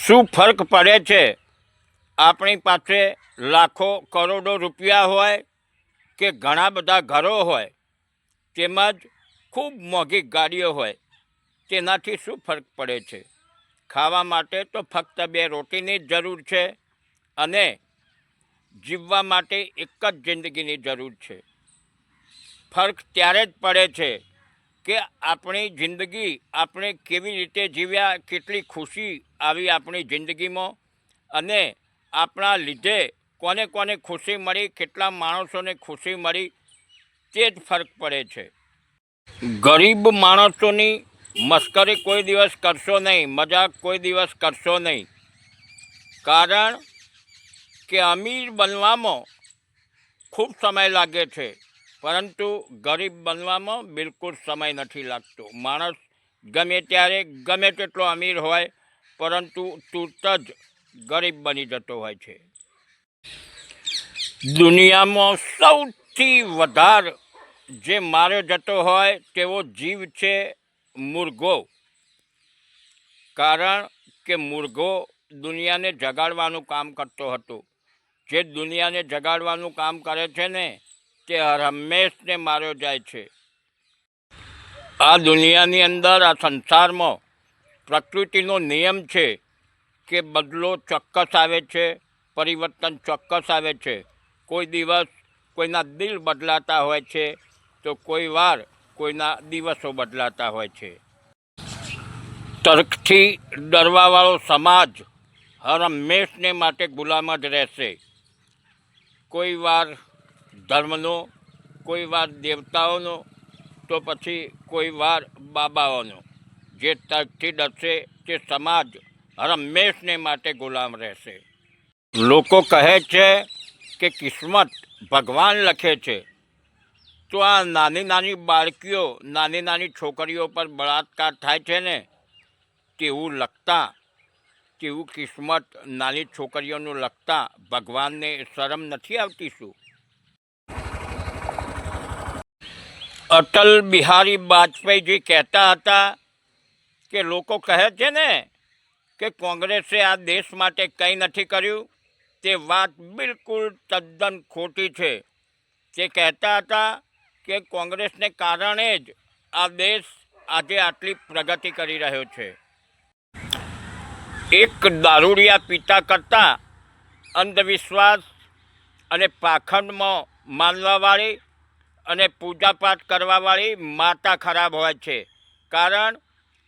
શું ફરક પડે છે? આપણી પાસે લાખો કરોડો રૂપિયા હોય કે ઘણા બધા ઘરો હોય, તેમજ ખૂબ મોંઘી ગાડીઓ હોય, તેનાથી શું ફરક પડે છે? ખાવા માટે તો ફક્ત 2 રોટીની જ જરૂર છે અને જીવવા માટે એક જ જિંદગીની જરૂર છે. ફરક ત્યારે જ પડે છે કે આપણી જિંદગી આપણે કેવી રીતે જીવ્યા, કેટલી ખુશી આવી આપણી જિંદગીમાં અને આપણા લીધે કોને કોને ખુશી મળી, કેટલા માણસોને ખુશી મળી, તે જ ફરક પડે છે. ગરીબ માણસોની મશ્કરી કોઈ દિવસ કરશો નહીં, મજાક કોઈ દિવસ કરશો નહીં, કારણ કે અમીર બનવામાં ખૂબ સમય લાગે છે, પરંતુ ગરીબ બનવામાં બિલકુલ સમય નથી લાગતો. માણસ ગમે ત્યારે ગમે તેટલો અમીર હોય, પરંતુ તુરત જ ગરીબ બની જતો હોય છે. દુનિયામાં સૌથી વધારે જે માર્યો જતો હોય તેવો જીવ છે મુર્ગો. કારણ કે મુર્ગો દુનિયાને જગાડવાનું કામ કરતો હતો. જે દુનિયાને જગાડવાનું કામ કરે છે ને, તે હંમેશને માર્યો જાય છે. આ દુનિયાની અંદર, આ સંસારમાં પ્રકૃતિનો નિયમ છે કે બદલો ચોક્કસ આવે છે, પરિવર્તન ચોક્કસ આવે છે. કોઈ દિવસ કોઈના દિલ બદલાતા હોય છે, તો કોઈ વાર કોઈના દિવસો બદલાતા હોય છે. તર્કથી ડરવાવાળો સમાજ હંમેશને માટે ગુલામ જ રહેશે. કોઈ વાર ધર્મનો, કોઈ વાર દેવતાઓનો, તો પછી કોઈ વાર બાબાઓનો. જે તર્કથી ડરશે તે સમાજ હંમેશને માટે ગુલામ રહેશે. લોકો કહે છે કે કિસ્મત ભગવાન લખે છે, તો આ નાની નાની બાળકીઓ, નાની નાની છોકરીઓ પર બળાત્કાર થાય છે ને, તેવું લખતા, તેવું કિસ્મત નાની છોકરીઓનું લખતા ભગવાનને શરમ નથી આવતી શું? અટલ બિહારી વાજપેયીજી કહેતા હતા કે લોકો કહે છે ને કે કોંગ્રેસે આ દેશ માટે કંઈ નથી કર્યું, તે વાત બિલકુલ તદ્દન ખોટી છે. તે કહેતા હતા કે કોંગ્રેસને કારણે જ આ દેશ આજે આટલી પ્રગતિ કરી રહ્યો છે. એક દારૂડિયા પિતા કરતાં અંધવિશ્વાસ અને પાખંડમાં માનવાવાળી અને પૂજાપાઠ કરવાવાળી માતા ખરાબ હોય છે. કારણ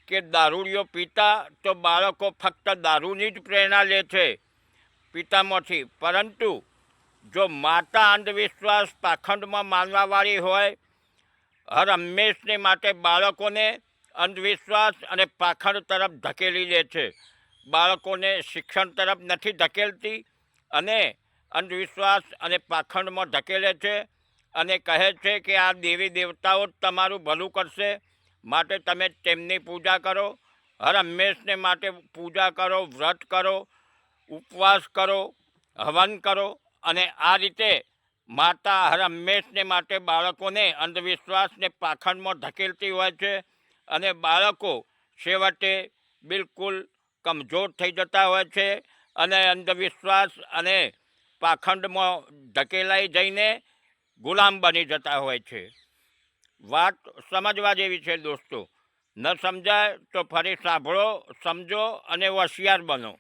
કે દારૂડિયો પિતા તો બાળકો ફક્ત દારૂની જ પ્રેરણા લે છે પિતામાંથી, પરંતુ જો માતા અંધવિશ્વાસ પાખંડમાં માનવાવાળી હોય, હંમેશને માટે બાળકોને અંધવિશ્વાસ અને પાખંડ તરફ ધકેલી દે છે. બાળકોને શિક્ષણ તરફ નથી ધકેલતી અને અંધવિશ્વાસ અને પાખંડમાં ધકેલે છે અને કહે છે કે આ દેવી દેવતાઓ જ તમારું ભલું કરશે, માટે તમે તેમની પૂજા કરો, હંમેશને માટે પૂજા કરો, વ્રત કરો, ઉપવાસ કરો, હવન કરો, અને આ રીતે માતા હંમેશને માટે બાળકોને અંધવિશ્વાસને પાખંડમાં ધકેલતી હોય છે અને બાળકો છેવટે બિલકુલ કમજોર થઈ જતા હોય છે અને અંધવિશ્વાસ અને પાખંડમાં ધકેલાઈ જઈને ગુલામ બની જતા હોય છે. વાત સમજવા જેવી છે દોસ્તો. ન સમજાય તો ફરી સાંભળો, સમજો અને હોશિયાર બનો.